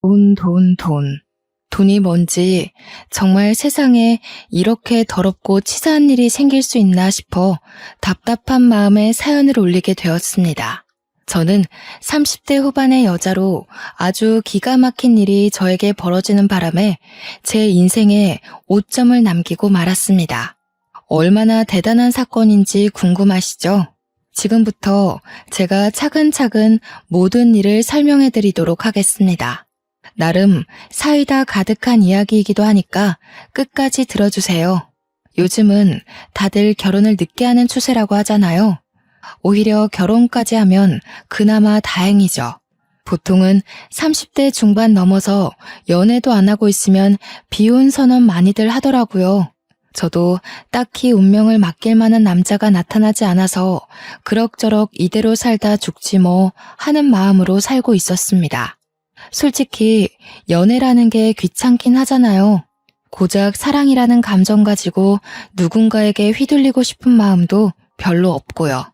돈, 돈, 돈. 돈이 뭔지 정말 세상에 이렇게 더럽고 치사한 일이 생길 수 있나 싶어 답답한 마음에 사연을 올리게 되었습니다. 저는 30대 후반의 여자로 아주 기가 막힌 일이 저에게 벌어지는 바람에 제 인생에 오점을 남기고 말았습니다. 얼마나 대단한 사건인지 궁금하시죠? 지금부터 제가 차근차근 모든 일을 설명해 드리도록 하겠습니다. 나름 사이다 가득한 이야기이기도 하니까 끝까지 들어주세요. 요즘은 다들 결혼을 늦게 하는 추세라고 하잖아요. 오히려 결혼까지 하면 그나마 다행이죠. 보통은 30대 중반 넘어서 연애도 안 하고 있으면 비혼 선언 많이들 하더라고요. 저도 딱히 운명을 맡길 만한 남자가 나타나지 않아서 그럭저럭 이대로 살다 죽지 뭐 하는 마음으로 살고 있었습니다. 솔직히 연애라는 게 귀찮긴 하잖아요. 고작 사랑이라는 감정 가지고 누군가에게 휘둘리고 싶은 마음도 별로 없고요.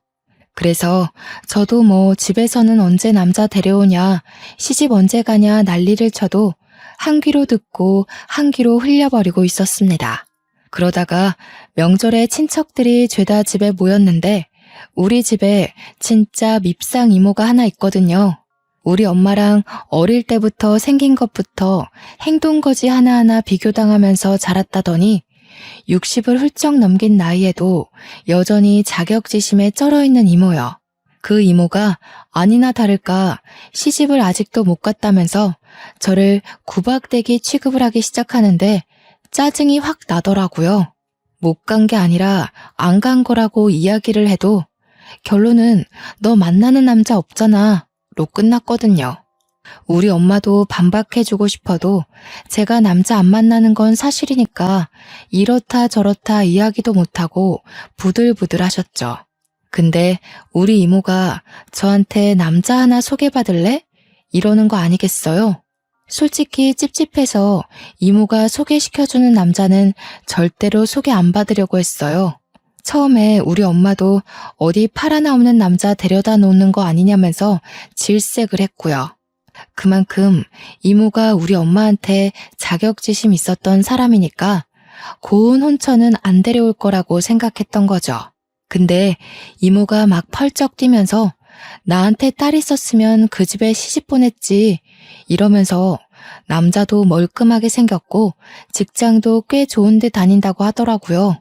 그래서 저도 뭐 집에서는 언제 남자 데려오냐, 시집 언제 가냐 난리를 쳐도 한 귀로 듣고 한 귀로 흘려버리고 있었습니다. 그러다가 명절에 친척들이 죄다 집에 모였는데 우리 집에 진짜 밉상 이모가 하나 있거든요. 우리 엄마랑 어릴 때부터 생긴 것부터 행동거지 하나하나 비교당하면서 자랐다더니 60을 훌쩍 넘긴 나이에도 여전히 자격지심에 쩔어있는 이모요. 그 이모가 아니나 다를까 시집을 아직도 못 갔다면서 저를 구박대기 취급을 하기 시작하는데 짜증이 확 나더라고요. 못 간 게 아니라 안 간 거라고 이야기를 해도 결론은 너 만나는 남자 없잖아 로 끝났거든요. 우리 엄마도 반박해주고 싶어도 제가 남자 안 만나는 건 사실이니까 이렇다 저렇다 이야기도 못하고 부들부들 하셨죠. 근데 우리 이모가 저한테 남자 하나 소개받을래? 이러는 거 아니겠어요? 솔직히 찝찝해서 이모가 소개시켜주는 남자는 절대로 소개 안 받으려고 했어요. 처음에 우리 엄마도 어디 팔 하나 없는 남자 데려다 놓는 거 아니냐면서 질색을 했고요. 그만큼 이모가 우리 엄마한테 자격지심 있었던 사람이니까 고운 혼처는 안 데려올 거라고 생각했던 거죠. 근데 이모가 막 펄쩍 뛰면서 나한테 딸 있었으면 그 집에 시집 보냈지 이러면서 남자도 멀끔하게 생겼고 직장도 꽤 좋은 데 다닌다고 하더라고요.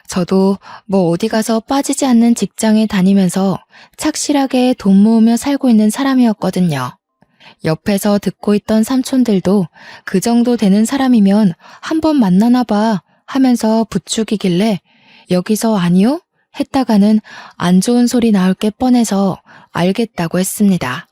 저도 뭐 어디 가서 빠지지 않는 직장에 다니면서 착실하게 돈 모으며 살고 있는 사람이었거든요. 옆에서 듣고 있던 삼촌들도 그 정도 되는 사람이면 한번 만나나 봐 하면서 부추기길래 여기서 아니요? 했다가는 안 좋은 소리 나올 게 뻔해서 알겠다고 했습니다.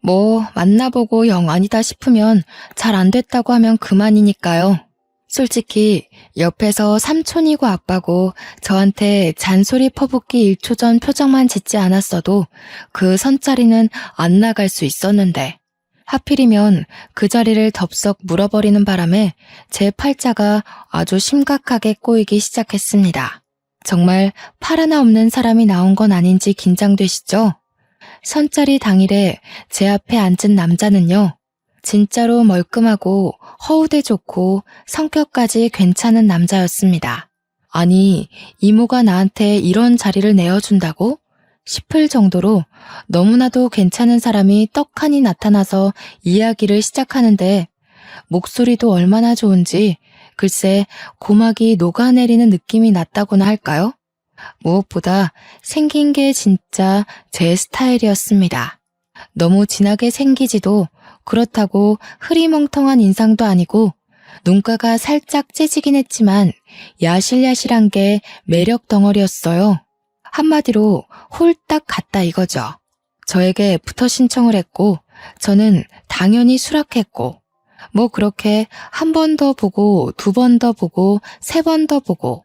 뭐 만나보고 영 아니다 싶으면 잘 안 됐다고 하면 그만이니까요. 솔직히 옆에서 삼촌이고 아빠고 저한테 잔소리 퍼붓기 1초 전 표정만 짓지 않았어도 그 선자리는 안 나갈 수 있었는데 하필이면 그 자리를 덥석 물어버리는 바람에 제 팔자가 아주 심각하게 꼬이기 시작했습니다. 정말 팔 하나 없는 사람이 나온 건 아닌지 긴장되시죠? 선자리 당일에 제 앞에 앉은 남자는요. 진짜로 멀끔하고 허우대 좋고 성격까지 괜찮은 남자였습니다. 아니, 이모가 나한테 이런 자리를 내어준다고? 싶을 정도로 너무나도 괜찮은 사람이 떡하니 나타나서 이야기를 시작하는데 목소리도 얼마나 좋은지 글쎄 고막이 녹아내리는 느낌이 났다고나 할까요? 무엇보다 생긴 게 진짜 제 스타일이었습니다. 너무 진하게 생기지도 그렇다고 흐리멍텅한 인상도 아니고 눈가가 살짝 째지긴 했지만 야실야실한 게 매력 덩어리였어요. 한마디로 홀딱 같다 이거죠. 저에게 애프터 신청을 했고 저는 당연히 수락했고 뭐 그렇게 한 번 더 보고 두 번 더 보고 세 번 더 보고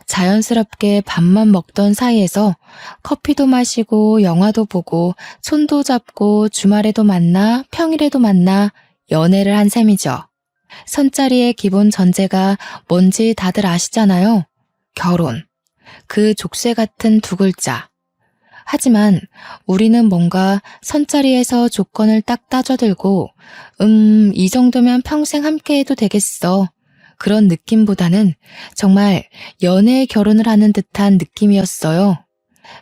자연스럽게 밥만 먹던 사이에서 커피도 마시고 영화도 보고 손도 잡고 주말에도 만나 평일에도 만나 연애를 한 셈이죠. 선자리의 기본 전제가 뭔지 다들 아시잖아요. 결혼. 그 족쇄 같은 두 글자. 하지만 우리는 뭔가 선자리에서 조건을 딱 따져들고 이 정도면 평생 함께해도 되겠어. 그런 느낌보다는 정말 연애 결혼을 하는 듯한 느낌이었어요.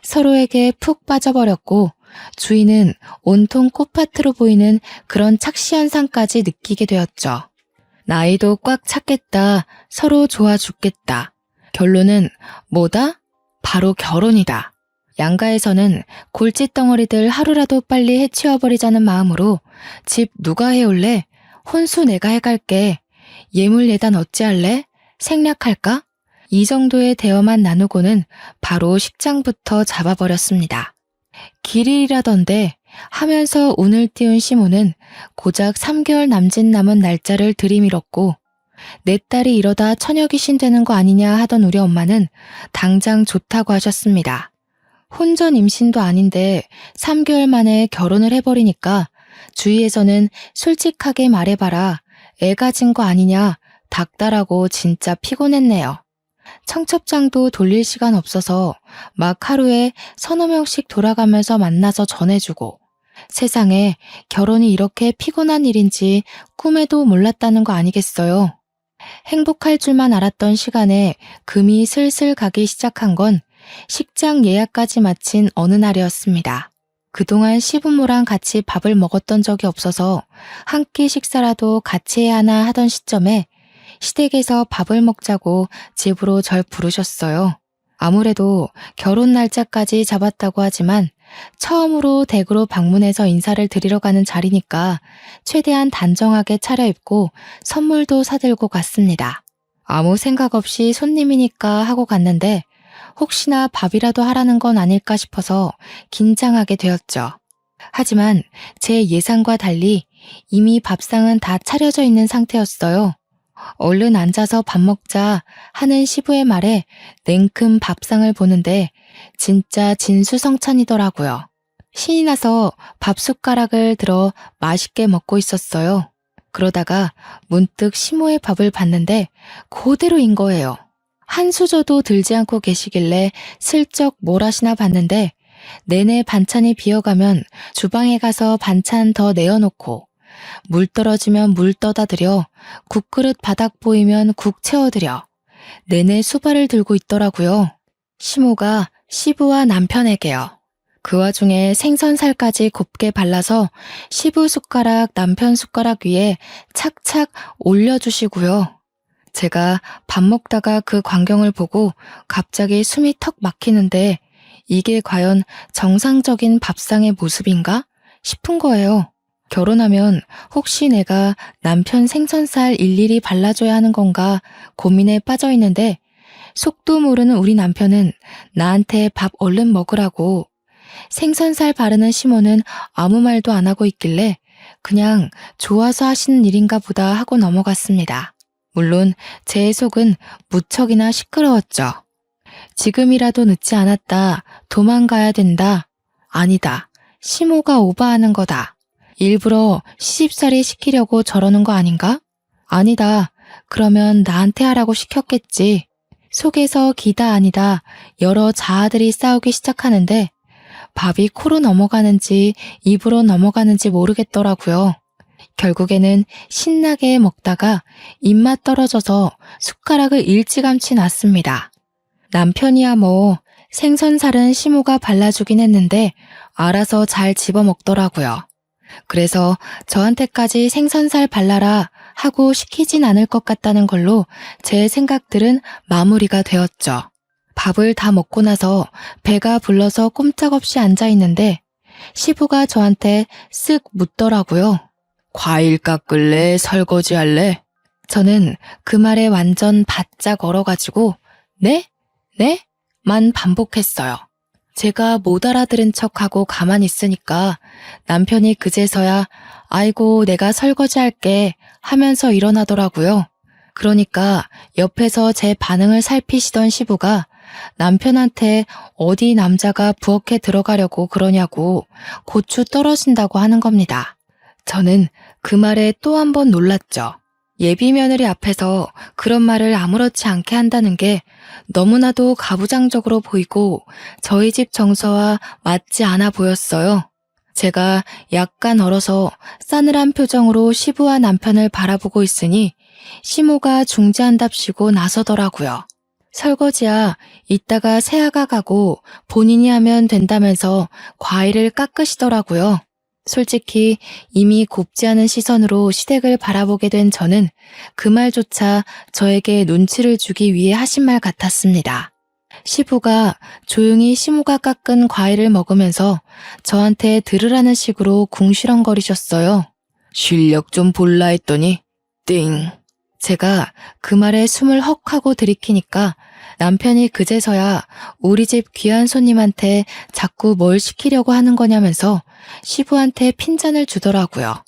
서로에게 푹 빠져버렸고 주위는 온통 꽃밭으로 보이는 그런 착시 현상까지 느끼게 되었죠. 나이도 꽉 찼겠다. 서로 좋아 죽겠다. 결론은 뭐다? 바로 결혼이다. 양가에서는 골칫덩어리들 하루라도 빨리 해치워버리자는 마음으로 집 누가 해올래? 혼수 내가 해갈게. 예물 예단 어찌할래? 생략할까? 이 정도의 대화만 나누고는 바로 식장부터 잡아버렸습니다. 길일이라던데 하면서 운을 띄운 시모는 고작 3개월 남짓 남은 날짜를 들이밀었고 내 딸이 이러다 처녀귀신 되는 거 아니냐 하던 우리 엄마는 당장 좋다고 하셨습니다. 혼전 임신도 아닌데 3개월 만에 결혼을 해버리니까 주위에서는 솔직하게 말해봐라. 애 가진 거 아니냐 닥달하고 진짜 피곤했네요. 청첩장도 돌릴 시간 없어서 막 하루에 서너 명씩 돌아가면서 만나서 전해주고 세상에 결혼이 이렇게 피곤한 일인지 꿈에도 몰랐다는 거 아니겠어요. 행복할 줄만 알았던 시간에 금이 슬슬 가기 시작한 건 식장 예약까지 마친 어느 날이었습니다. 그동안 시부모랑 같이 밥을 먹었던 적이 없어서 한 끼 식사라도 같이 해야 하나 하던 시점에 시댁에서 밥을 먹자고 집으로 절 부르셨어요. 아무래도 결혼 날짜까지 잡았다고 하지만 처음으로 댁으로 방문해서 인사를 드리러 가는 자리니까 최대한 단정하게 차려입고 선물도 사들고 갔습니다. 아무 생각 없이 손님이니까 하고 갔는데 혹시나 밥이라도 하라는 건 아닐까 싶어서 긴장하게 되었죠. 하지만 제 예상과 달리 이미 밥상은 다 차려져 있는 상태였어요. 얼른 앉아서 밥 먹자 하는 시부의 말에 냉큼 밥상을 보는데 진짜 진수성찬이더라고요. 신이 나서 밥 숟가락을 들어 맛있게 먹고 있었어요. 그러다가 문득 시모의 밥을 봤는데 그대로인 거예요. 한 수저도 들지 않고 계시길래 슬쩍 뭘 하시나 봤는데 내내 반찬이 비어가면 주방에 가서 반찬 더 내어놓고 물 떨어지면 물 떠다 드려 국그릇 바닥 보이면 국 채워드려 내내 수발을 들고 있더라고요. 시모가 시부와 남편에게요. 그 와중에 생선살까지 곱게 발라서 시부 숟가락 남편 숟가락 위에 착착 올려주시고요. 제가 밥 먹다가 그 광경을 보고 갑자기 숨이 턱 막히는데 이게 과연 정상적인 밥상의 모습인가 싶은 거예요. 결혼하면 혹시 내가 남편 생선살 일일이 발라줘야 하는 건가 고민에 빠져 있는데 속도 모르는 우리 남편은 나한테 밥 얼른 먹으라고 생선살 바르는 시모는 아무 말도 안 하고 있길래 그냥 좋아서 하시는 일인가 보다 하고 넘어갔습니다. 물론 제 속은 무척이나 시끄러웠죠. 지금이라도 늦지 않았다. 도망가야 된다. 아니다. 시모가 오버하는 거다. 일부러 시집살이 시키려고 저러는 거 아닌가? 아니다. 그러면 나한테 하라고 시켰겠지. 속에서 기다 아니다 여러 자아들이 싸우기 시작하는데 밥이 코로 넘어가는지 입으로 넘어가는지 모르겠더라고요. 결국에는 신나게 먹다가 입맛 떨어져서 숟가락을 일찌감치 놨습니다. 남편이야 뭐 생선살은 시모가 발라주긴 했는데 알아서 잘 집어먹더라고요. 그래서 저한테까지 생선살 발라라 하고 시키진 않을 것 같다는 걸로 제 생각들은 마무리가 되었죠. 밥을 다 먹고 나서 배가 불러서 꼼짝없이 앉아있는데 시부가 저한테 쓱 묻더라고요. 과일 깎을래? 설거지 할래? 저는 그 말에 완전 바짝 얼어가지고 네? 네? 만 반복했어요. 제가 못 알아들은 척하고 가만히 있으니까 남편이 그제서야 아이고 내가 설거지 할게 하면서 일어나더라고요. 그러니까 옆에서 제 반응을 살피시던 시부가 남편한테 어디 남자가 부엌에 들어가려고 그러냐고 고추 떨어진다고 하는 겁니다. 저는 그 말에 또 한 번 놀랐죠. 예비 며느리 앞에서 그런 말을 아무렇지 않게 한다는 게 너무나도 가부장적으로 보이고 저희 집 정서와 맞지 않아 보였어요. 제가 약간 얼어서 싸늘한 표정으로 시부와 남편을 바라보고 있으니 시모가 중재한답시고 나서더라고요. 설거지야 이따가 세아가 가고 본인이 하면 된다면서 과일을 깎으시더라고요. 솔직히 이미 곱지 않은 시선으로 시댁을 바라보게 된 저는 그 말조차 저에게 눈치를 주기 위해 하신 말 같았습니다. 시부가 조용히 시모가 깎은 과일을 먹으면서 저한테 들으라는 식으로 궁시렁거리셨어요. 실력 좀 볼라 했더니 띵. 제가 그 말에 숨을 헉 하고 들이키니까 남편이 그제서야 우리 집 귀한 손님한테 자꾸 뭘 시키려고 하는 거냐면서 시부한테 핀잔을 주더라고요.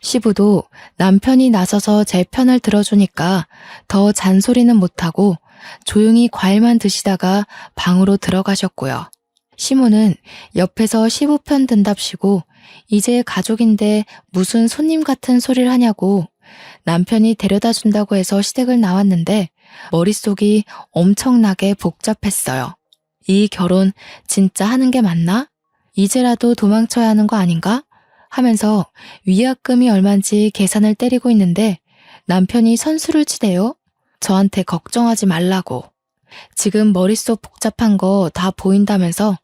시부도 남편이 나서서 제 편을 들어주니까 더 잔소리는 못하고 조용히 과일만 드시다가 방으로 들어가셨고요. 시모는 옆에서 시부 편 든답시고 이제 가족인데 무슨 손님 같은 소리를 하냐고 남편이 데려다 준다고 해서 시댁을 나왔는데 머릿속이 엄청나게 복잡했어요. 이 결혼 진짜 하는 게 맞나? 이제라도 도망쳐야 하는 거 아닌가? 하면서 위약금이 얼만지 계산을 때리고 있는데 남편이 선수를 치대요. 저한테 걱정하지 말라고. 지금 머릿속 복잡한 거 다 보인다면서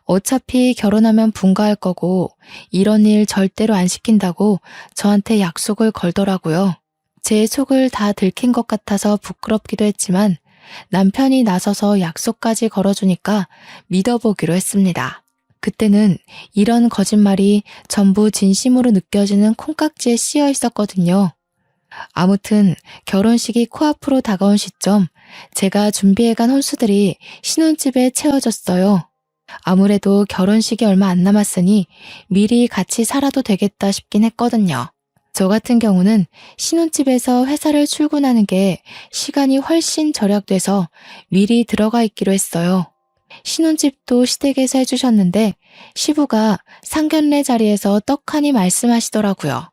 어차피 결혼하면 분가할 거고 이런 일 절대로 안 시킨다고 저한테 약속을 걸더라고요. 제 속을 다 들킨 것 같아서 부끄럽기도 했지만 남편이 나서서 약속까지 걸어주니까 믿어보기로 했습니다. 그때는 이런 거짓말이 전부 진심으로 느껴지는 콩깍지에 씌어 있었거든요. 아무튼 결혼식이 코앞으로 다가온 시점 제가 준비해간 혼수들이 신혼집에 채워졌어요. 아무래도 결혼식이 얼마 안 남았으니 미리 같이 살아도 되겠다 싶긴 했거든요. 저 같은 경우는 신혼집에서 회사를 출근하는 게 시간이 훨씬 절약돼서 미리 들어가 있기로 했어요. 신혼집도 시댁에서 해주셨는데 시부가 상견례 자리에서 떡하니 말씀하시더라고요.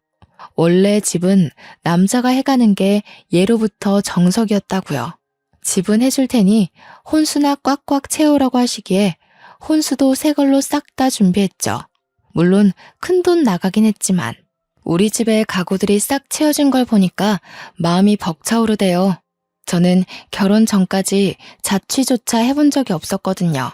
원래 집은 남자가 해가는 게 예로부터 정석이었다고요. 집은 해줄 테니 혼수나 꽉꽉 채우라고 하시기에 혼수도 새 걸로 싹 다 준비했죠. 물론 큰돈 나가긴 했지만 우리 집의 가구들이 싹 채워진 걸 보니까 마음이 벅차오르대요. 저는 결혼 전까지 자취조차 해본 적이 없었거든요.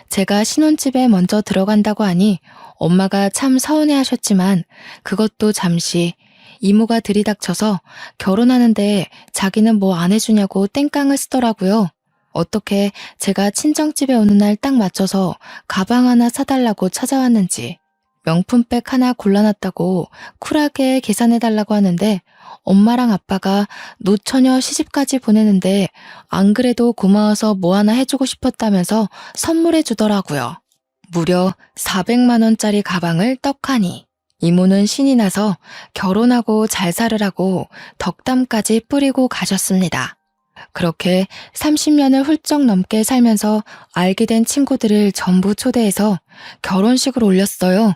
제가 신혼집에 먼저 들어간다고 하니 엄마가 참 서운해하셨지만 그것도 잠시 이모가 들이닥쳐서 결혼하는데 자기는 뭐 안 해주냐고 땡깡을 쓰더라고요. 어떻게 제가 친정집에 오는 날 딱 맞춰서 가방 하나 사달라고 찾아왔는지 명품백 하나 골라놨다고 쿨하게 계산해달라고 하는데 엄마랑 아빠가 노처녀 시집까지 보내는데 안 그래도 고마워서 뭐 하나 해주고 싶었다면서 선물해 주더라고요. 무려 400만 원짜리 가방을 떡하니. 이모는 신이 나서 결혼하고 잘 살으라고 덕담까지 뿌리고 가셨습니다. 그렇게 30년을 훌쩍 넘게 살면서 알게 된 친구들을 전부 초대해서 결혼식을 올렸어요.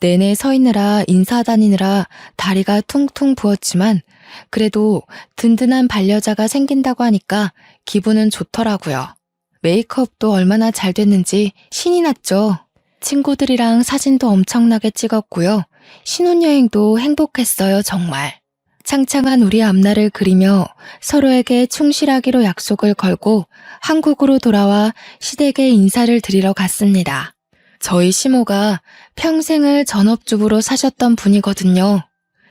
내내 서 있느라 인사 다니느라 다리가 퉁퉁 부었지만 그래도 든든한 반려자가 생긴다고 하니까 기분은 좋더라고요. 메이크업도 얼마나 잘 됐는지 신이 났죠. 친구들이랑 사진도 엄청나게 찍었고요. 신혼여행도 행복했어요, 정말. 창창한 우리 앞날을 그리며 서로에게 충실하기로 약속을 걸고 한국으로 돌아와 시댁에 인사를 드리러 갔습니다. 저희 시모가 평생을 전업주부로 사셨던 분이거든요.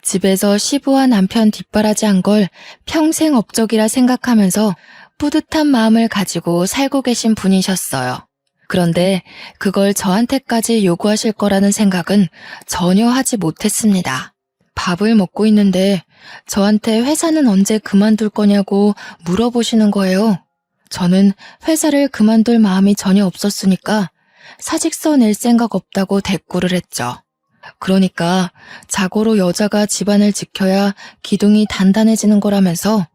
집에서 시부와 남편 뒷바라지한 걸 평생 업적이라 생각하면서 뿌듯한 마음을 가지고 살고 계신 분이셨어요. 그런데 그걸 저한테까지 요구하실 거라는 생각은 전혀 하지 못했습니다. 밥을 먹고 있는데 저한테 회사는 언제 그만둘 거냐고 물어보시는 거예요. 저는 회사를 그만둘 마음이 전혀 없었으니까 사직서 낼 생각 없다고 대꾸를 했죠. 그러니까 자고로 여자가 집안을 지켜야 기둥이 단단해지는 거라면서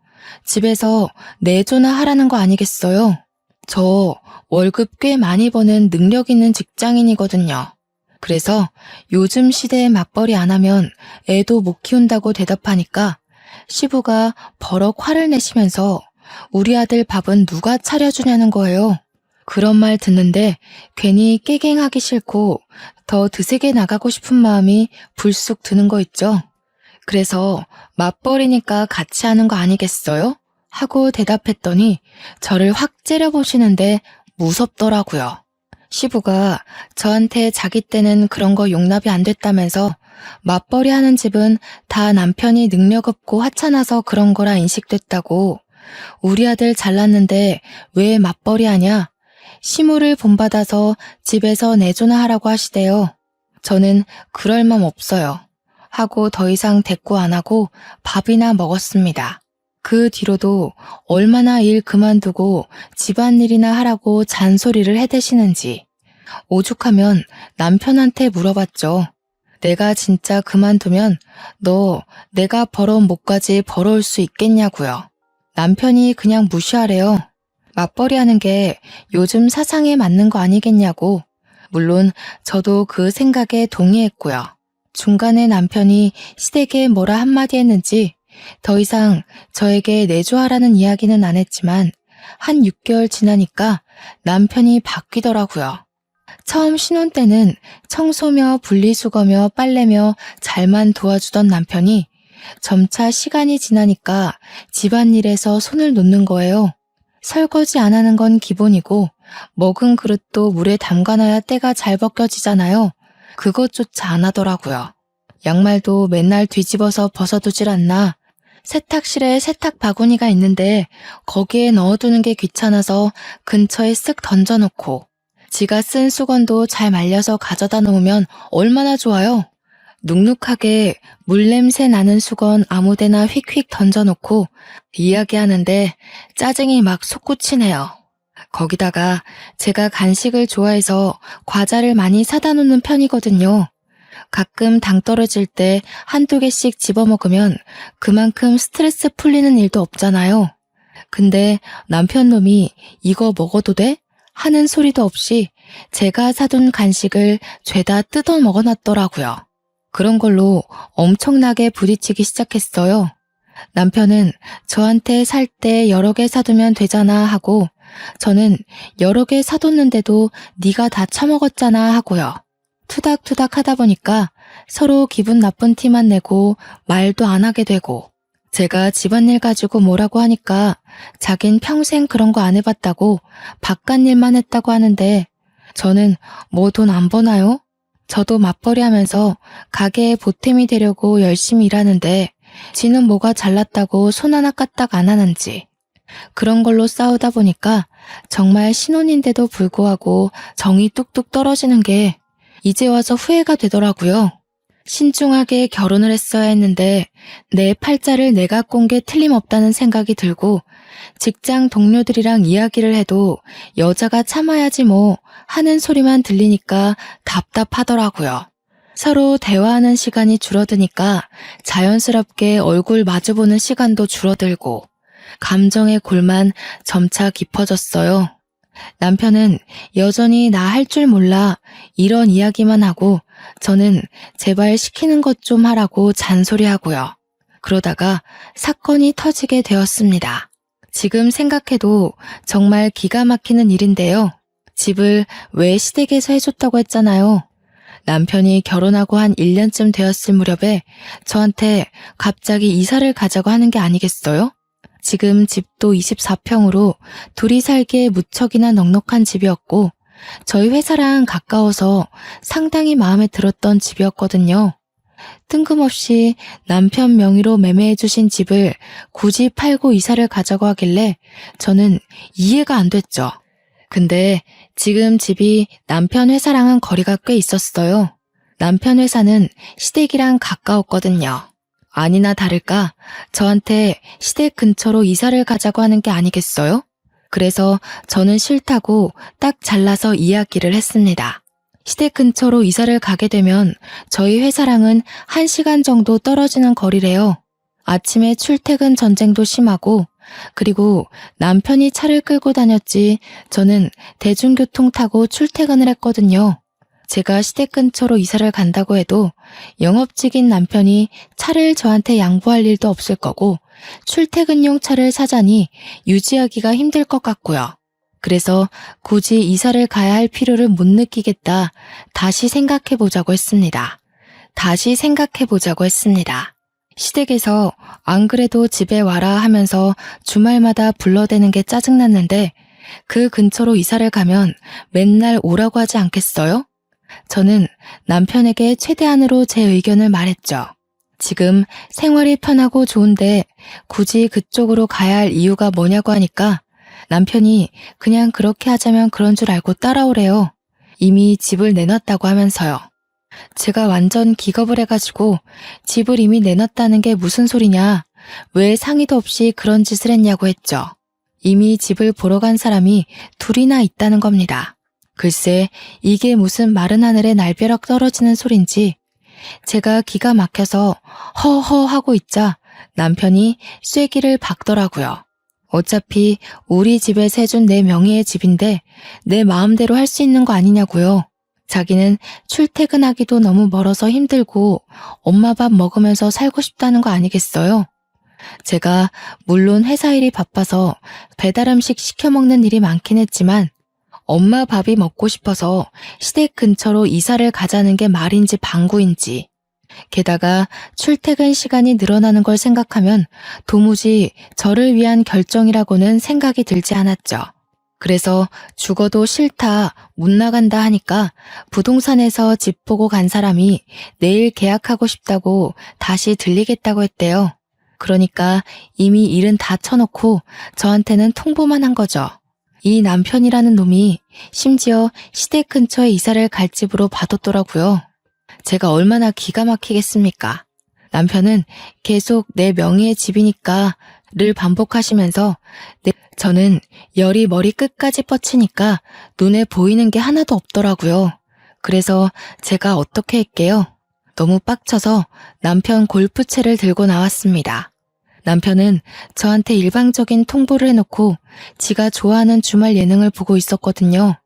집에서 내조나 하라는 거 아니겠어요? 저 월급 꽤 많이 버는 능력 있는 직장인이거든요. 그래서 요즘 시대에 맞벌이 안 하면 애도 못 키운다고 대답하니까 시부가 버럭 화를 내시면서 우리 아들 밥은 누가 차려주냐는 거예요. 그런 말 듣는데 괜히 깨갱하기 싫고 더 드세게 나가고 싶은 마음이 불쑥 드는 거 있죠. 그래서 맞벌이니까 같이 하는 거 아니겠어요? 하고 대답했더니 저를 확 째려보시는데 무섭더라고요. 시부가 저한테 자기 때는 그런 거 용납이 안 됐다면서 맞벌이 하는 집은 다 남편이 능력 없고 하찮아서 그런 거라 인식됐다고, 우리 아들 잘났는데 왜 맞벌이 하냐? 시무를 본받아서 집에서 내조나 하라고 하시대요. 저는 그럴 맘 없어요. 하고 더 이상 대꾸 안 하고 밥이나 먹었습니다. 그 뒤로도 얼마나 일 그만두고 집안일이나 하라고 잔소리를 해대시는지 오죽하면 남편한테 물어봤죠. 내가 진짜 그만두면 너 내가 벌어온 목까지 벌어올 수 있겠냐고요. 남편이 그냥 무시하래요. 맞벌이 하는 게 요즘 사상에 맞는 거 아니겠냐고. 물론 저도 그 생각에 동의했고요. 중간에 남편이 시댁에 뭐라 한마디 했는지 더 이상 저에게 내조하라는 이야기는 안 했지만 한 6개월 지나니까 남편이 바뀌더라고요. 처음 신혼 때는 청소며 분리수거며 빨래며 잘만 도와주던 남편이 점차 시간이 지나니까 집안일에서 손을 놓는 거예요. 설거지 안 하는 건 기본이고 먹은 그릇도 물에 담가놔야 때가 잘 벗겨지잖아요. 그것조차 안 하더라고요. 양말도 맨날 뒤집어서 벗어두질 않나. 세탁실에 세탁 바구니가 있는데 거기에 넣어두는 게 귀찮아서 근처에 쓱 던져놓고, 지가 쓴 수건도 잘 말려서 가져다 놓으면 얼마나 좋아요. 눅눅하게 물냄새 나는 수건 아무데나 휙휙 던져놓고 이야기하는데 짜증이 막 솟구치네요. 거기다가 제가 간식을 좋아해서 과자를 많이 사다 놓는 편이거든요. 가끔 당 떨어질 때 한두 개씩 집어먹으면 그만큼 스트레스 풀리는 일도 없잖아요. 근데 남편 놈이 이거 먹어도 돼? 하는 소리도 없이 제가 사둔 간식을 죄다 뜯어 먹어놨더라고요. 그런 걸로 엄청나게 부딪히기 시작했어요. 남편은 저한테 살 때 여러 개 사두면 되잖아 하고, 저는 여러 개 사뒀는데도 네가 다 처먹었잖아 하고요. 투닥투닥 하다 보니까 서로 기분 나쁜 티만 내고 말도 안 하게 되고, 제가 집안일 가지고 뭐라고 하니까 자긴 평생 그런 거 안 해봤다고 바깥일만 했다고 하는데, 저는 뭐 돈 안 버나요? 저도 맞벌이 하면서 가게에 보탬이 되려고 열심히 일하는데 지는 뭐가 잘났다고 손 하나 까딱 안 하는지, 그런 걸로 싸우다 보니까 정말 신혼인데도 불구하고 정이 뚝뚝 떨어지는 게 이제 와서 후회가 되더라고요. 신중하게 결혼을 했어야 했는데 내 팔자를 내가 꼰 게 틀림없다는 생각이 들고, 직장 동료들이랑 이야기를 해도 여자가 참아야지 뭐 하는 소리만 들리니까 답답하더라고요. 서로 대화하는 시간이 줄어드니까 자연스럽게 얼굴 마주보는 시간도 줄어들고 감정의 골만 점차 깊어졌어요. 남편은 여전히 나 할 줄 몰라 이런 이야기만 하고, 저는 제발 시키는 것 좀 하라고 잔소리하고요. 그러다가 사건이 터지게 되었습니다. 지금 생각해도 정말 기가 막히는 일인데요. 집을 왜 시댁에서 해줬다고 했잖아요. 남편이 결혼하고 한 1년쯤 되었을 무렵에 저한테 갑자기 이사를 가자고 하는 게 아니겠어요? 지금 집도 24평으로 둘이 살기에 무척이나 넉넉한 집이었고 저희 회사랑 가까워서 상당히 마음에 들었던 집이었거든요. 뜬금없이 남편 명의로 매매해 주신 집을 굳이 팔고 이사를 가자고 하길래 저는 이해가 안 됐죠. 근데 지금 집이 남편 회사랑은 거리가 꽤 있었어요. 남편 회사는 시댁이랑 가까웠거든요. 아니나 다를까 저한테 시댁 근처로 이사를 가자고 하는 게 아니겠어요? 그래서 저는 싫다고 딱 잘라서 이야기를 했습니다. 시댁 근처로 이사를 가게 되면 저희 회사랑은 1시간 정도 떨어지는 거리래요. 아침에 출퇴근 전쟁도 심하고, 그리고 남편이 차를 끌고 다녔지 저는 대중교통 타고 출퇴근을 했거든요. 제가 시댁 근처로 이사를 간다고 해도 영업직인 남편이 차를 저한테 양보할 일도 없을 거고 출퇴근용 차를 사자니 유지하기가 힘들 것 같고요. 그래서 굳이 이사를 가야 할 필요를 못 느끼겠다. 다시 생각해 보자고 했습니다. 시댁에서 안 그래도 집에 와라 하면서 주말마다 불러대는 게 짜증났는데 그 근처로 이사를 가면 맨날 오라고 하지 않겠어요? 저는 남편에게 최대한으로 제 의견을 말했죠. 지금 생활이 편하고 좋은데 굳이 그쪽으로 가야 할 이유가 뭐냐고 하니까 남편이 그냥 그렇게 하자면 그런 줄 알고 따라오래요. 이미 집을 내놨다고 하면서요. 제가 완전 기겁을 해가지고 집을 이미 내놨다는 게 무슨 소리냐, 왜 상의도 없이 그런 짓을 했냐고 했죠. 이미 집을 보러 간 사람이 둘이나 있다는 겁니다. 글쎄 이게 무슨 마른 하늘에 날벼락 떨어지는 소린지 제가 기가 막혀서 허허 하고 있자 남편이 쐐기를 박더라고요. 어차피 우리 집에서 해준 내 명의의 집인데 내 마음대로 할 수 있는 거 아니냐고요. 자기는 출퇴근하기도 너무 멀어서 힘들고 엄마 밥 먹으면서 살고 싶다는 거 아니겠어요? 제가 물론 회사 일이 바빠서 배달 음식 시켜 먹는 일이 많긴 했지만 엄마 밥이 먹고 싶어서 시댁 근처로 이사를 가자는 게 말인지 방구인지, 게다가 출퇴근 시간이 늘어나는 걸 생각하면 도무지 저를 위한 결정이라고는 생각이 들지 않았죠. 그래서 죽어도 싫다, 못 나간다 하니까 부동산에서 집 보고 간 사람이 내일 계약하고 싶다고 다시 들리겠다고 했대요. 그러니까 이미 일은 다 쳐놓고 저한테는 통보만 한 거죠. 이 남편이라는 놈이 심지어 시댁 근처에 이사를 갈 집으로 봐뒀더라고요. 제가 얼마나 기가 막히겠습니까? 남편은 계속 내 명의의 집이니까 를 반복하시면서 저는 열이 머리 끝까지 뻗치니까 눈에 보이는 게 하나도 없더라고요. 그래서 제가 어떻게 할게요? 너무 빡쳐서 남편 골프채를 들고 나왔습니다. 남편은 저한테 일방적인 통보를 해놓고 지가 좋아하는 주말 예능을 보고 있었거든요.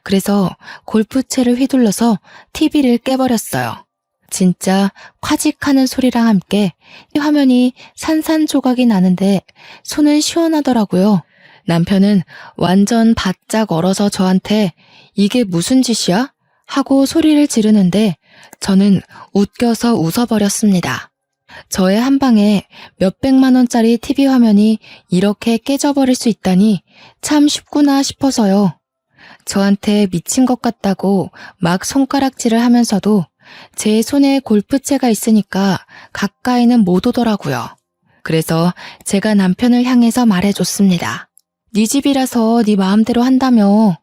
그래서 골프채를 휘둘러서 TV를 깨버렸어요. 진짜 콰직하는 소리랑 함께 화면이 산산조각이 나는데 손은 시원하더라고요. 남편은 완전 바짝 얼어서 저한테 이게 무슨 짓이야? 하고 소리를 지르는데 저는 웃겨서 웃어버렸습니다. 저의 한 방에 몇백만 원짜리 TV 화면이 이렇게 깨져버릴 수 있다니 참 쉽구나 싶어서요. 저한테 미친 것 같다고 막 손가락질을 하면서도 제 손에 골프채가 있으니까 가까이는 못 오더라고요. 그래서 제가 남편을 향해서 말해줬습니다. 네 집이라서 네 마음대로 한다며.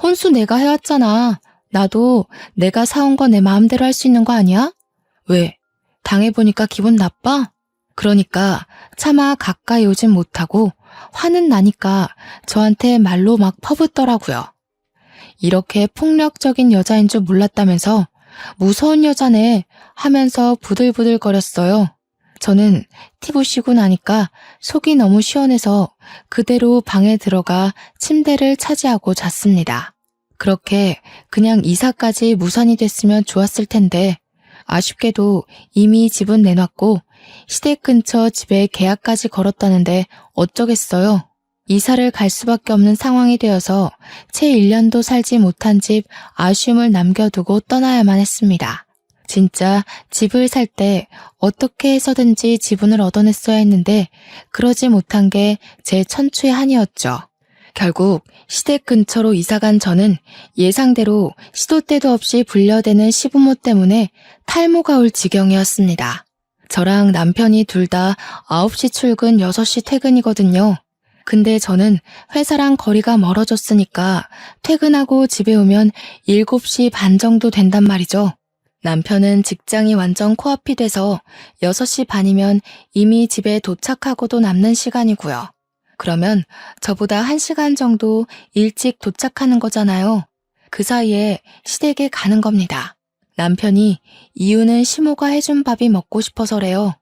혼수 내가 해왔잖아. 나도 내가 사온 거 내 마음대로 할 수 있는 거 아니야? 왜? 당해보니까 기분 나빠? 그러니까 차마 가까이 오진 못하고 화는 나니까 저한테 말로 막 퍼붓더라고요. 이렇게 폭력적인 여자인 줄 몰랐다면서 무서운 여자네 하면서 부들부들거렸어요. 저는 TV 쉬고 나니까 속이 너무 시원해서 그대로 방에 들어가 침대를 차지하고 잤습니다. 그렇게 그냥 이사까지 무산이 됐으면 좋았을 텐데 아쉽게도 이미 집은 내놨고 시댁 근처 집에 계약까지 걸었다는데 어쩌겠어요. 이사를 갈 수밖에 없는 상황이 되어서 채 1년도 살지 못한 집 아쉬움을 남겨두고 떠나야만 했습니다. 진짜 집을 살 때 어떻게 해서든지 지분을 얻어냈어야 했는데 그러지 못한 게 제 천추의 한이었죠. 결국 시댁 근처로 이사간 저는 예상대로 시도 때도 없이 불려대는 시부모 때문에 탈모가 올 지경이었습니다. 저랑 남편이 둘 다 9시 출근 6시 퇴근이거든요. 근데 저는 회사랑 거리가 멀어졌으니까 퇴근하고 집에 오면 7시 반 정도 된단 말이죠. 남편은 직장이 완전 코앞이 돼서 6시 반이면 이미 집에 도착하고도 남는 시간이고요. 그러면 저보다 1시간 정도 일찍 도착하는 거잖아요. 그 사이에 시댁에 가는 겁니다. 남편이 이유는 시모가 해준 밥이 먹고 싶어서래요.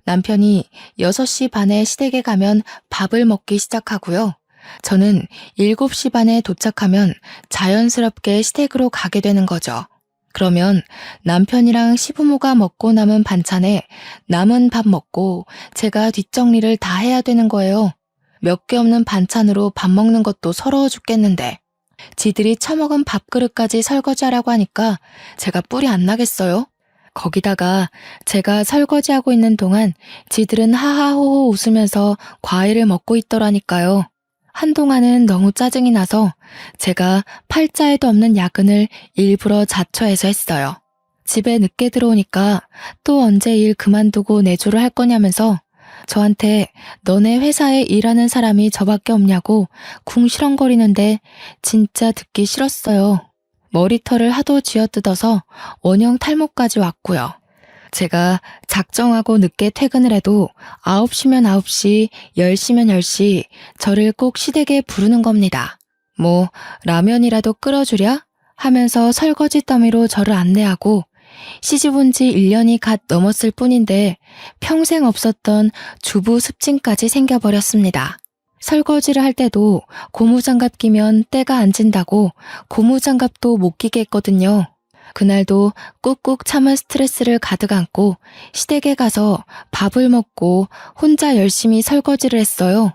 남편이 6시 반에 시댁에 가면 밥을 먹기 시작하고요. 저는 7시 반에 도착하면 자연스럽게 시댁으로 가게 되는 거죠. 그러면 남편이랑 시부모가 먹고 남은 반찬에 남은 밥 먹고 제가 뒷정리를 다 해야 되는 거예요. 몇 개 없는 반찬으로 밥 먹는 것도 서러워 죽겠는데 지들이 처먹은 밥그릇까지 설거지하라고 하니까 제가 뿔이 안 나겠어요? 거기다가 제가 설거지하고 있는 동안 지들은 하하호호 웃으면서 과일을 먹고 있더라니까요. 한동안은 너무 짜증이 나서 제가 팔자에도 없는 야근을 일부러 자처해서 했어요. 집에 늦게 들어오니까 또 언제 일 그만두고 내조를 할 거냐면서 저한테 너네 회사에 일하는 사람이 저밖에 없냐고 궁시렁거리는데 진짜 듣기 싫었어요. 머리털을 하도 쥐어뜯어서 원형 탈모까지 왔고요. 제가 작정하고 늦게 퇴근을 해도 9시면 9시, 10시면 10시 저를 꼭 시댁에 부르는 겁니다. 뭐 라면이라도 끓여주랴? 하면서 설거지 더미로 저를 안내하고 시집 온 지 1년이 갓 넘었을 뿐인데 평생 없었던 주부 습진까지 생겨버렸습니다. 설거지를 할 때도 고무장갑 끼면 때가 안 진다고 고무장갑도 못 끼게 했거든요. 그날도 꾹꾹 참은 스트레스를 가득 안고 시댁에 가서 밥을 먹고 혼자 열심히 설거지를 했어요.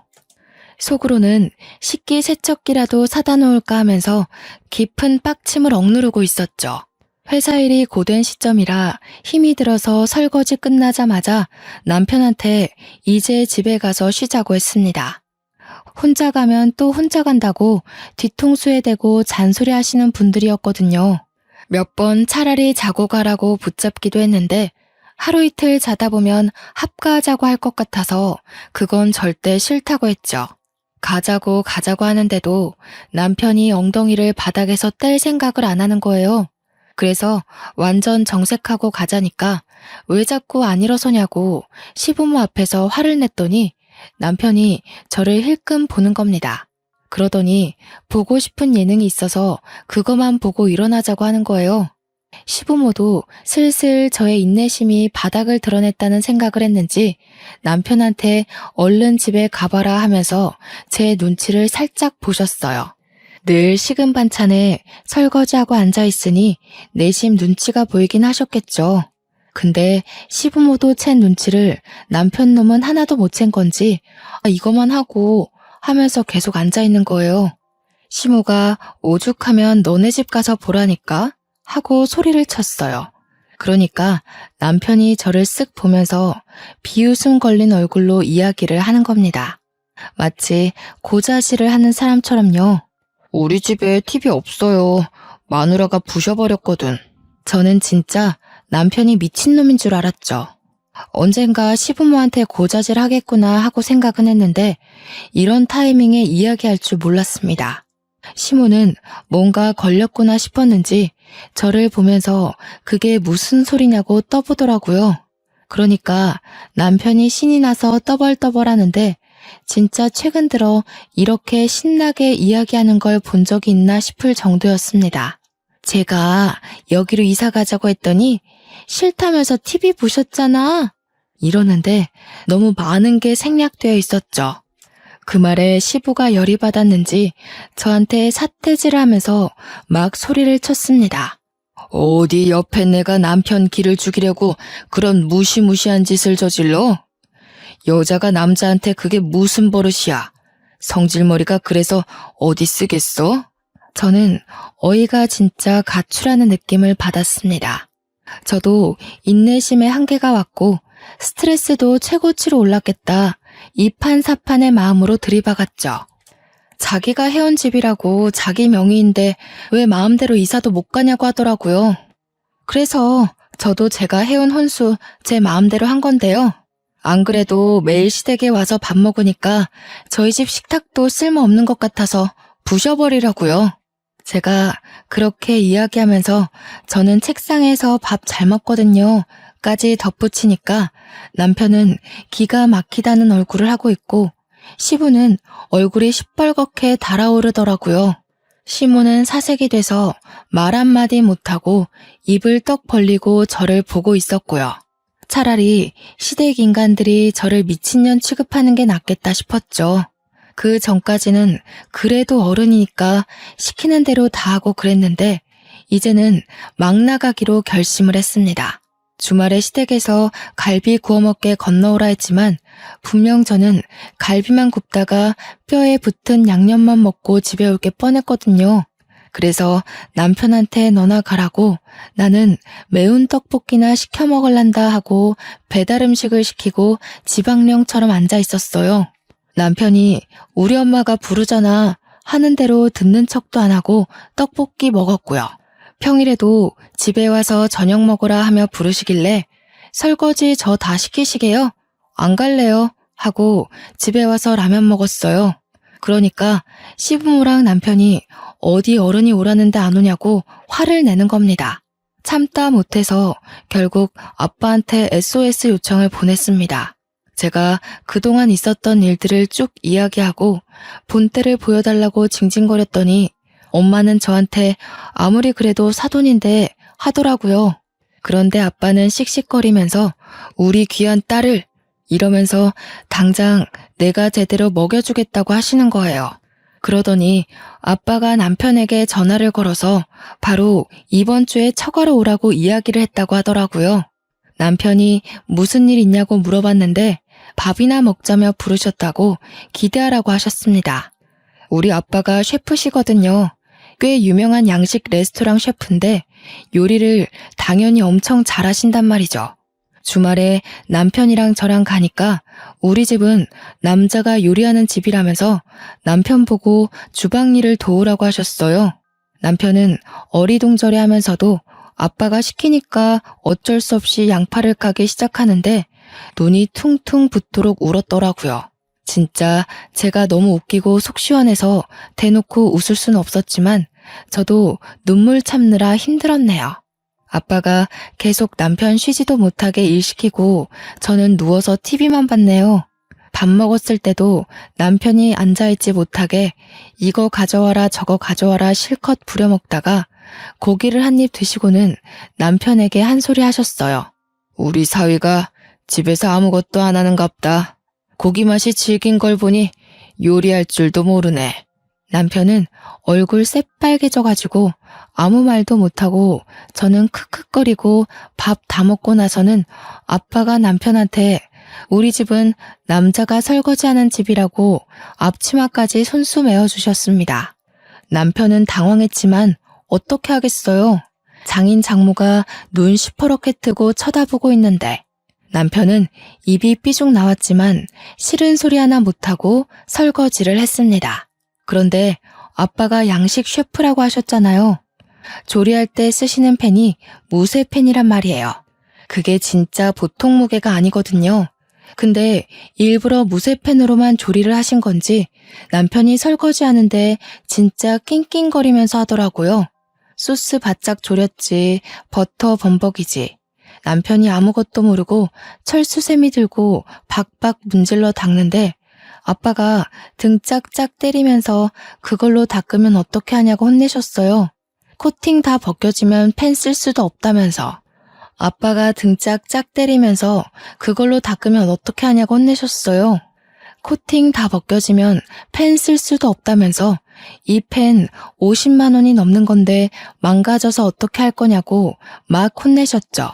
속으로는 식기세척기라도 사다 놓을까 하면서 깊은 빡침을 억누르고 있었죠. 회사 일이 고된 시점이라 힘이 들어서 설거지 끝나자마자 남편한테 이제 집에 가서 쉬자고 했습니다. 혼자 가면 또 혼자 간다고 뒤통수에 대고 잔소리 하시는 분들이었거든요. 몇 번 차라리 자고 가라고 붙잡기도 했는데 하루 이틀 자다 보면 합가하자고 할 것 같아서 그건 절대 싫다고 했죠. 가자고 하는데도 남편이 엉덩이를 바닥에서 뗄 생각을 안 하는 거예요. 그래서 완전 정색하고 가자니까 왜 자꾸 안 일어서냐고 시부모 앞에서 화를 냈더니 남편이 저를 힐끔 보는 겁니다. 그러더니 보고 싶은 예능이 있어서 그것만 보고 일어나자고 하는 거예요. 시부모도 슬슬 저의 인내심이 바닥을 드러냈다는 생각을 했는지 남편한테 얼른 집에 가봐라 하면서 제 눈치를 살짝 보셨어요. 늘 식은 반찬에 설거지하고 앉아있으니 내심 눈치가 보이긴 하셨겠죠. 근데 시부모도 챈 눈치를 남편 놈은 하나도 못 챈 건지 이거만 하고 하면서 계속 앉아있는 거예요. 시모가 오죽하면 너네 집 가서 보라니까 하고 소리를 쳤어요. 그러니까 남편이 저를 쓱 보면서 비웃음 걸린 얼굴로 이야기를 하는 겁니다. 마치 고자질을 하는 사람처럼요. 우리 집에 TV 없어요. 마누라가 부셔버렸거든. 저는 진짜 남편이 미친놈인 줄 알았죠. 언젠가 시부모한테 고자질 하겠구나 하고 생각은 했는데 이런 타이밍에 이야기할 줄 몰랐습니다. 시모는 뭔가 걸렸구나 싶었는지 저를 보면서 그게 무슨 소리냐고 떠보더라고요. 그러니까 남편이 신이 나서 떠벌떠벌하는데 진짜 최근 들어 이렇게 신나게 이야기하는 걸 본 적이 있나 싶을 정도였습니다. 제가 여기로 이사 가자고 했더니 싫다면서 TV 보셨잖아. 이러는데 너무 많은 게 생략되어 있었죠. 그 말에 시부가 열이 받았는지 저한테 삿대질을 하면서 막 소리를 쳤습니다. 어디 옆에 내가 남편 기를 죽이려고 그런 무시무시한 짓을 저질러? 여자가 남자한테 그게 무슨 버릇이야? 성질머리가 그래서 어디 쓰겠어? 저는 어이가 진짜 가출하는 느낌을 받았습니다. 저도 인내심의 한계가 왔고 스트레스도 최고치로 올랐겠다. 이판사판의 마음으로 들이박았죠. 자기가 해온 집이라고 자기 명의인데 왜 마음대로 이사도 못 가냐고 하더라고요. 그래서 저도 제가 해온 혼수 제 마음대로 한 건데요. 안 그래도 매일 시댁에 와서 밥 먹으니까 저희 집 식탁도 쓸모없는 것 같아서 부셔버리라고요. 제가 그렇게 이야기하면서 저는 책상에서 밥 잘 먹거든요. 까지 덧붙이니까 남편은 기가 막히다는 얼굴을 하고 있고 시부는 얼굴이 시뻘겋게 달아오르더라고요. 시모는 사색이 돼서 말 한마디 못하고 입을 떡 벌리고 저를 보고 있었고요. 차라리 시댁 인간들이 저를 미친년 취급하는 게 낫겠다 싶었죠. 그 전까지는 그래도 어른이니까 시키는 대로 다 하고 그랬는데 이제는 막 나가기로 결심을 했습니다. 주말에 시댁에서 갈비 구워 먹게 건너오라 했지만 분명 저는 갈비만 굽다가 뼈에 붙은 양념만 먹고 집에 올 게 뻔했거든요. 그래서 남편한테 너나 가라고 나는 매운 떡볶이나 시켜 먹을란다 하고 배달 음식을 시키고 지방령처럼 앉아 있었어요. 남편이 우리 엄마가 부르잖아 하는 대로 듣는 척도 안 하고 떡볶이 먹었고요. 평일에도 집에 와서 저녁 먹으라 하며 부르시길래 설거지 저 다 시키시게요? 안 갈래요? 하고 집에 와서 라면 먹었어요. 그러니까 시부모랑 남편이 어디 어른이 오라는데 안 오냐고 화를 내는 겁니다. 참다 못해서 결국 아빠한테 SOS 요청을 보냈습니다. 제가 그동안 있었던 일들을 쭉 이야기하고 본때를 보여달라고 징징거렸더니 엄마는 저한테 아무리 그래도 사돈인데 하더라고요. 그런데 아빠는 씩씩거리면서 우리 귀한 딸을 이러면서 당장 내가 제대로 먹여주겠다고 하시는 거예요. 그러더니 아빠가 남편에게 전화를 걸어서 바로 이번 주에 처가로 오라고 이야기를 했다고 하더라고요. 남편이 무슨 일 있냐고 물어봤는데 밥이나 먹자며 부르셨다고 기대하라고 하셨습니다. 우리 아빠가 셰프시거든요. 꽤 유명한 양식 레스토랑 셰프인데 요리를 당연히 엄청 잘하신단 말이죠. 주말에 남편이랑 저랑 가니까 우리 집은 남자가 요리하는 집이라면서 남편 보고 주방 일을 도우라고 하셨어요. 남편은 어리둥절해 하면서도 아빠가 시키니까 어쩔 수 없이 양파를 까기 시작하는데 눈이 퉁퉁 붓도록 울었더라고요. 진짜 제가 너무 웃기고 속 시원해서 대놓고 웃을 수는 없었지만 저도 눈물 참느라 힘들었네요. 아빠가 계속 남편 쉬지도 못하게 일 시키고 저는 누워서 TV만 봤네요. 밥 먹었을 때도 남편이 앉아있지 못하게 이거 가져와라 저거 가져와라 실컷 부려먹다가 고기를 한 입 드시고는 남편에게 한 소리 하셨어요. 우리 사위가 집에서 아무것도 안 하는갑다. 고기 맛이 질긴 걸 보니 요리할 줄도 모르네. 남편은 얼굴 새빨개져가지고 아무 말도 못하고 저는 크크거리고 밥 다 먹고 나서는 아빠가 남편한테 우리 집은 남자가 설거지하는 집이라고 앞치마까지 손수 메어주셨습니다. 남편은 당황했지만 어떻게 하겠어요? 장인 장모가 눈 시퍼렇게 뜨고 쳐다보고 있는데 남편은 입이 삐죽 나왔지만 싫은 소리 하나 못하고 설거지를 했습니다. 그런데 아빠가 양식 셰프라고 하셨잖아요. 조리할 때 쓰시는 팬이 무쇠팬이란 말이에요. 그게 진짜 보통 무게가 아니거든요. 근데 일부러 무쇠팬으로만 조리를 하신 건지 남편이 설거지하는데 진짜 낑낑거리면서 하더라고요. 소스 바짝 졸였지, 버터 범벅이지. 남편이 아무것도 모르고 철수세미 들고 박박 문질러 닦는데 아빠가 등 짝짝 때리면서 그걸로 닦으면 어떻게 하냐고 혼내셨어요. 코팅 다 벗겨지면 펜 쓸 수도 없다면서. 아빠가 등 짝짝 때리면서 그걸로 닦으면 어떻게 하냐고 혼내셨어요. 코팅 다 벗겨지면 펜 쓸 수도 없다면서 이 펜 50만 원이 넘는 건데 망가져서 어떻게 할 거냐고 막 혼내셨죠.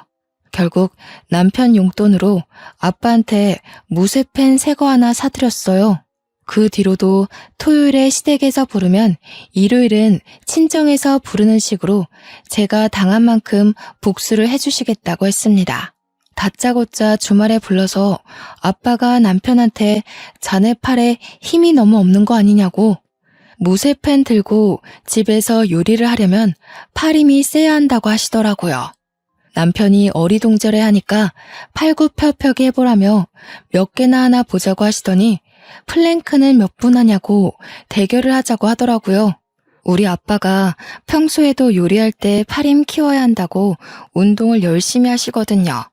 결국 남편 용돈으로 아빠한테 무쇠펜 새거 하나 사드렸어요. 그 뒤로도 토요일에 시댁에서 부르면 일요일은 친정에서 부르는 식으로 제가 당한 만큼 복수를 해주시겠다고 했습니다. 다짜고짜 주말에 불러서 아빠가 남편한테 자네 팔에 힘이 너무 없는 거 아니냐고 무쇠펜 들고 집에서 요리를 하려면 팔 힘이 세야 한다고 하시더라고요. 남편이 어리둥절해 하니까 팔굽혀펴기 해보라며 몇 개나 하나 보자고 하시더니 플랭크는 몇 분 하냐고 대결을 하자고 하더라고요. 우리 아빠가 평소에도 요리할 때 팔힘 키워야 한다고 운동을 열심히 하시거든요.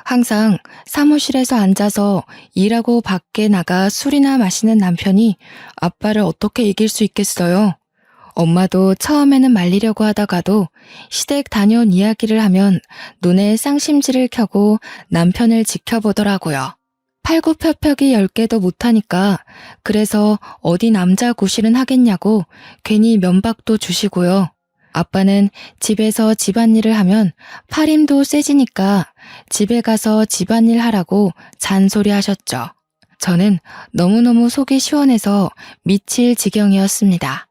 항상 사무실에서 앉아서 일하고 밖에 나가 술이나 마시는 남편이 아빠를 어떻게 이길 수 있겠어요? 엄마도 처음에는 말리려고 하다가도 시댁 다녀온 이야기를 하면 눈에 쌍심지를 켜고 남편을 지켜보더라고요. 팔굽혀펴기 10개도 못하니까 그래서 어디 남자 구실은 하겠냐고 괜히 면박도 주시고요. 아빠는 집에서 집안일을 하면 팔힘도 세지니까 집에 가서 집안일 하라고 잔소리하셨죠. 저는 너무너무 속이 시원해서 미칠 지경이었습니다.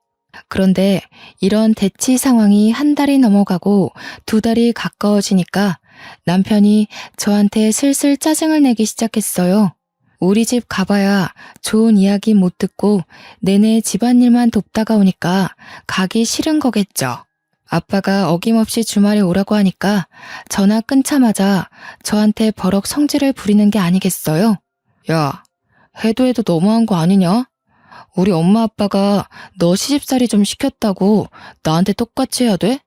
그런데 이런 대치 상황이 한 달이 넘어가고 두 달이 가까워지니까 남편이 저한테 슬슬 짜증을 내기 시작했어요. 우리 집 가봐야 좋은 이야기 못 듣고 내내 집안일만 돕다가 오니까 가기 싫은 거겠죠. 아빠가 어김없이 주말에 오라고 하니까 전화 끊자마자 저한테 버럭 성질을 부리는 게 아니겠어요? 야, 해도 해도 너무한 거 아니냐? 우리 엄마 아빠가 너 시집살이 좀 시켰다고 나한테 똑같이 해야 돼?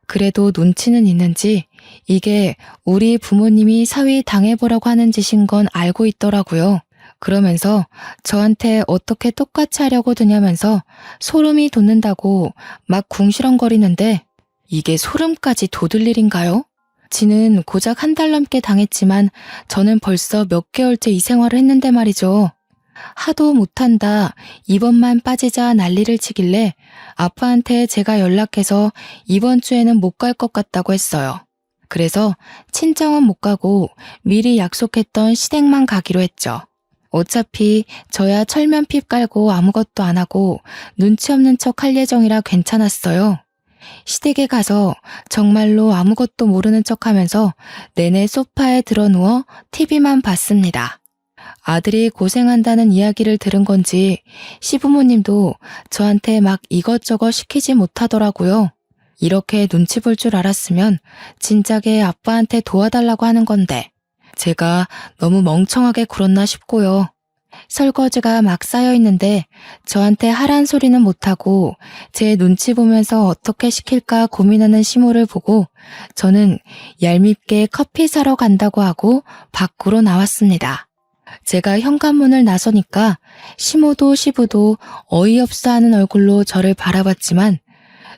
그래도 눈치는 있는지 이게 우리 부모님이 사위 당해보라고 하는 짓인 건 알고 있더라고요. 그러면서 저한테 어떻게 똑같이 하려고 드냐면서 소름이 돋는다고 막 궁시렁거리는데 이게 소름까지 돋을 일인가요? 지는 고작 한 달 넘게 당했지만 저는 벌써 몇 개월째 이 생활을 했는데 말이죠. 하도 못한다, 이번만 빠지자 난리를 치길래 아빠한테 제가 연락해서 이번 주에는 못 갈 것 같다고 했어요. 그래서 친정은 못 가고 미리 약속했던 시댁만 가기로 했죠. 어차피 저야 철면핍 깔고 아무것도 안 하고 눈치 없는 척 할 예정이라 괜찮았어요. 시댁에 가서 정말로 아무것도 모르는 척 하면서 내내 소파에 드러누워 TV만 봤습니다. 아들이 고생한다는 이야기를 들은 건지 시부모님도 저한테 막 이것저것 시키지 못하더라고요. 이렇게 눈치 볼 줄 알았으면 진작에 아빠한테 도와달라고 하는 건데 제가 너무 멍청하게 굴었나 싶고요. 설거지가 막 쌓여 있는데 저한테 하란 소리는 못하고 제 눈치 보면서 어떻게 시킬까 고민하는 시모를 보고 저는 얄밉게 커피 사러 간다고 하고 밖으로 나왔습니다. 제가 현관문을 나서니까 시모도 시부도 어이없어 하는 얼굴로 저를 바라봤지만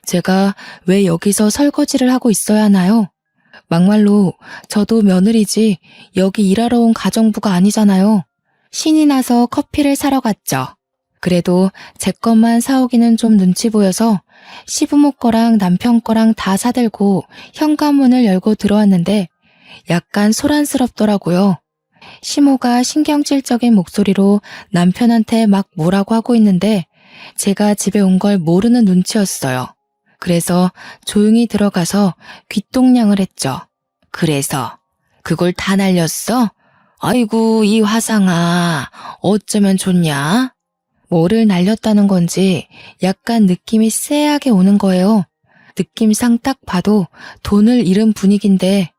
제가 왜 여기서 설거지를 하고 있어야 하나요? 막말로 저도 며느리지 여기 일하러 온 가정부가 아니잖아요. 신이 나서 커피를 사러 갔죠. 그래도 제 것만 사오기는 좀 눈치 보여서 시부모 거랑 남편 거랑 다 사들고 현관문을 열고 들어왔는데 약간 소란스럽더라고요. 시모가 신경질적인 목소리로 남편한테 막 뭐라고 하고 있는데 제가 집에 온 걸 모르는 눈치였어요. 그래서 조용히 들어가서 귓동냥을 했죠. 그래서 그걸 다 날렸어? 아이고 이 화상아 어쩌면 좋냐? 뭐를 날렸다는 건지 약간 느낌이 쎄하게 오는 거예요. 느낌상 딱 봐도 돈을 잃은 분위기인데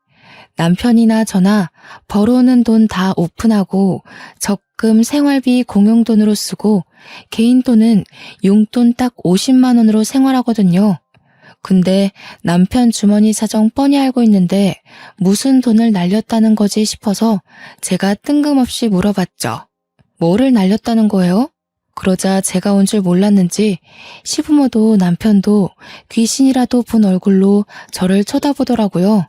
남편이나 저나 벌어오는 돈 다 오픈하고 적금 생활비 공용돈으로 쓰고 개인 돈은 용돈 딱 50만 원으로 생활하거든요. 근데 남편 주머니 사정 뻔히 알고 있는데 무슨 돈을 날렸다는 거지 싶어서 제가 뜬금없이 물어봤죠. 뭐를 날렸다는 거예요? 그러자 제가 온 줄 몰랐는지 시부모도 남편도 귀신이라도 본 얼굴로 저를 쳐다보더라고요.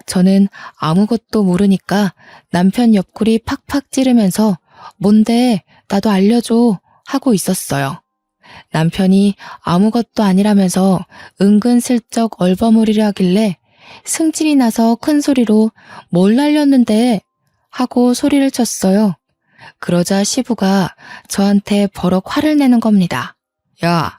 저는 아무것도 모르니까 남편 옆구리 팍팍 찌르면서 뭔데 나도 알려줘 하고 있었어요. 남편이 아무것도 아니라면서 은근슬쩍 얼버무리려 하길래 승질이 나서 큰 소리로 뭘 날렸는데 하고 소리를 쳤어요. 그러자 시부가 저한테 버럭 화를 내는 겁니다. 야,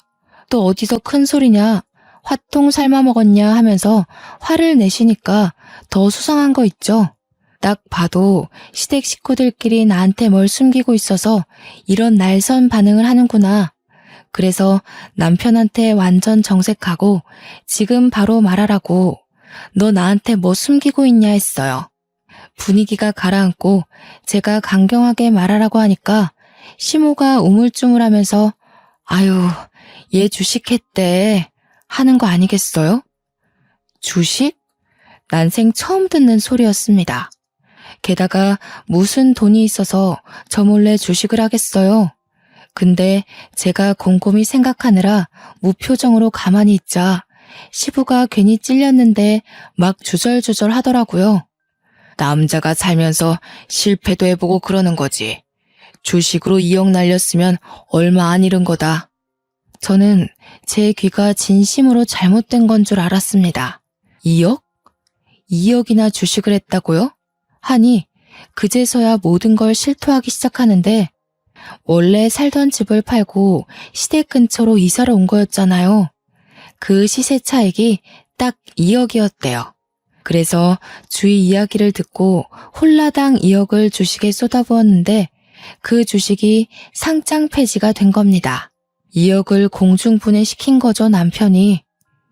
또 어디서 큰 소리냐? 화통 삶아 먹었냐 하면서 화를 내시니까 더 수상한 거 있죠? 딱 봐도 시댁 식구들끼리 나한테 뭘 숨기고 있어서 이런 날선 반응을 하는구나. 그래서 남편한테 완전 정색하고 지금 바로 말하라고 너 나한테 뭐 숨기고 있냐 했어요. 분위기가 가라앉고 제가 강경하게 말하라고 하니까 시모가 우물쭈물하면서 아유 얘 주식했대 하는 거 아니겠어요? 주식? 난생 처음 듣는 소리였습니다. 게다가 무슨 돈이 있어서 저 몰래 주식을 하겠어요. 근데 제가 곰곰이 생각하느라 무표정으로 가만히 있자 시부가 괜히 찔렸는데 막 주절주절 하더라고요. 남자가 살면서 실패도 해보고 그러는 거지. 주식으로 2억 날렸으면 얼마 안 잃은 거다. 저는 제 귀가 진심으로 잘못된 건 줄 알았습니다. 2억? 2억이나 주식을 했다고요? 하니 그제서야 모든 걸 실토하기 시작하는데 원래 살던 집을 팔고 시댁 근처로 이사를 온 거였잖아요. 그 시세 차익이 딱 2억이었대요. 그래서 주위 이야기를 듣고 홀라당 2억을 주식에 쏟아부었는데 그 주식이 상장 폐지가 된 겁니다. 2억을 공중분해시킨 거죠, 남편이.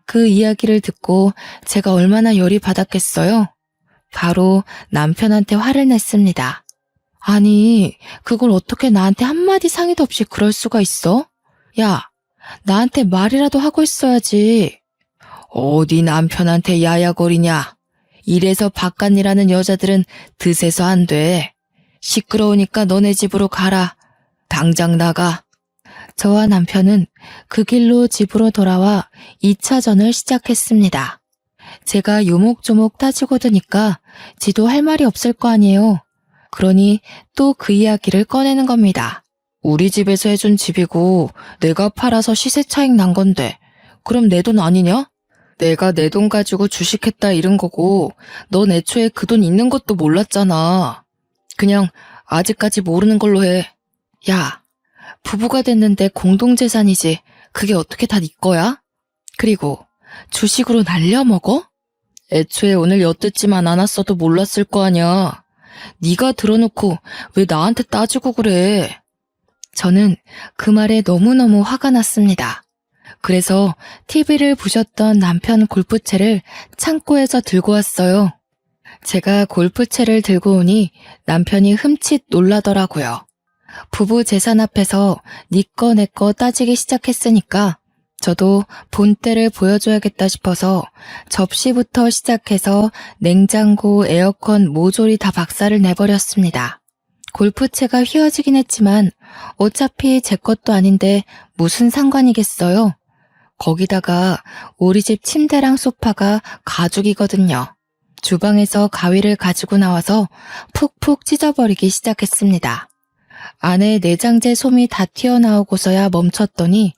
그 이야기를 듣고 제가 얼마나 열이 받았겠어요? 바로 남편한테 화를 냈습니다. 아니, 그걸 어떻게 나한테 한마디 상의도 없이 그럴 수가 있어? 야, 나한테 말이라도 하고 있어야지. 어디 남편한테 야야거리냐. 이래서 바깥일하는 여자들은 드세서 안 돼. 시끄러우니까 너네 집으로 가라. 당장 나가. 저와 남편은 그 길로 집으로 돌아와 2차전을 시작했습니다. 제가 요목조목 따지고 드니까 지도 할 말이 없을 거 아니에요. 그러니 또 그 이야기를 꺼내는 겁니다. 우리 집에서 해준 집이고 내가 팔아서 시세 차익 난 건데 그럼 내 돈 아니냐? 내가 내 돈 가지고 주식했다 이런 거고 넌 애초에 그 돈 있는 것도 몰랐잖아. 그냥 아직까지 모르는 걸로 해. 야, 부부가 됐는데 공동재산이지 그게 어떻게 다 네 거야? 그리고 주식으로 날려먹어? 애초에 오늘 엿듣지만 않았어도 몰랐을 거 아냐. 네가 들어놓고 왜 나한테 따지고 그래? 저는 그 말에 너무너무 화가 났습니다. 그래서 TV를 부셨던 남편 골프채를 창고에서 들고 왔어요. 제가 골프채를 들고 오니 남편이 흠칫 놀라더라고요. 부부 재산 앞에서 네 거 내 거 따지기 시작했으니까 저도 본때를 보여줘야겠다 싶어서 접시부터 시작해서 냉장고, 에어컨, 모조리 다 박살을 내버렸습니다. 골프채가 휘어지긴 했지만 어차피 제 것도 아닌데 무슨 상관이겠어요. 거기다가 우리 집 침대랑 소파가 가죽이거든요. 주방에서 가위를 가지고 나와서 푹푹 찢어버리기 시작했습니다. 안에 내장재 솜이 다 튀어나오고서야 멈췄더니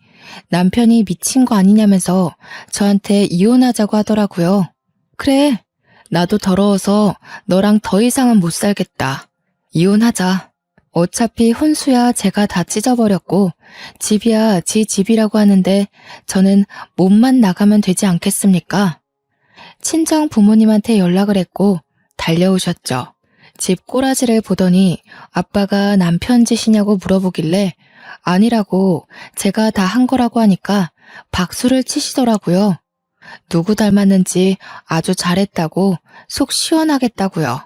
남편이 미친 거 아니냐면서 저한테 이혼하자고 하더라고요. 그래, 나도 더러워서 너랑 더 이상은 못 살겠다. 이혼하자. 어차피 혼수야 제가 다 찢어버렸고 집이야 지 집이라고 하는데 저는 몸만 나가면 되지 않겠습니까? 친정 부모님한테 연락을 했고 달려오셨죠. 집 꼬라지를 보더니 아빠가 남편 짓이냐고 물어보길래 아니라고 제가 다 한 거라고 하니까 박수를 치시더라고요. 누구 닮았는지 아주 잘했다고 속 시원하겠다고요.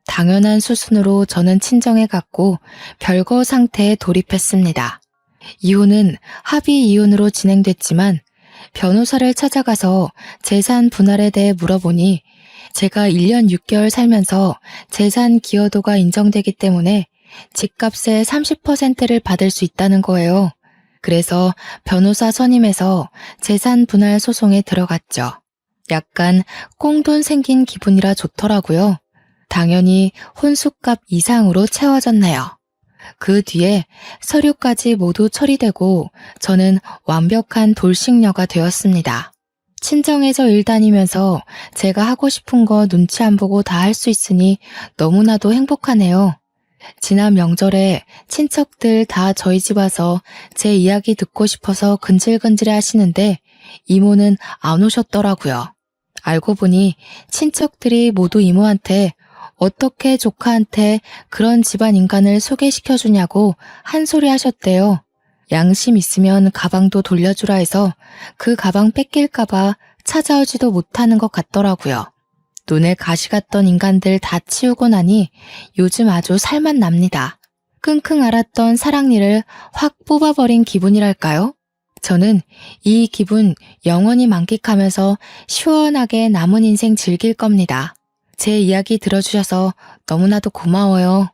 당연한 수순으로 저는 친정에 갔고 별거 상태에 돌입했습니다. 이혼은 합의 이혼으로 진행됐지만 변호사를 찾아가서 재산 분할에 대해 물어보니 제가 1년 6개월 살면서 재산 기여도가 인정되기 때문에 집값의 30%를 받을 수 있다는 거예요. 그래서 변호사 선임해서 재산 분할 소송에 들어갔죠. 약간 꽁돈 생긴 기분이라 좋더라고요. 당연히 혼수값 이상으로 채워졌네요. 그 뒤에 서류까지 모두 처리되고 저는 완벽한 돌싱녀가 되었습니다. 친정에서 일 다니면서 제가 하고 싶은 거 눈치 안 보고 다 할 수 있으니 너무나도 행복하네요. 지난 명절에 친척들 다 저희 집 와서 제 이야기 듣고 싶어서 근질근질해 하시는데 이모는 안 오셨더라고요. 알고 보니 친척들이 모두 이모한테 어떻게 조카한테 그런 집안 인간을 소개시켜주냐고 한 소리 하셨대요. 양심 있으면 가방도 돌려주라 해서 그 가방 뺏길까봐 찾아오지도 못하는 것 같더라고요. 눈에 가시 갔던 인간들 다 치우고 나니 요즘 아주 살만 납니다. 끙끙 앓았던 사랑니를 확 뽑아버린 기분이랄까요? 저는 이 기분 영원히 만끽하면서 시원하게 남은 인생 즐길 겁니다. 제 이야기 들어주셔서 너무나도 고마워요.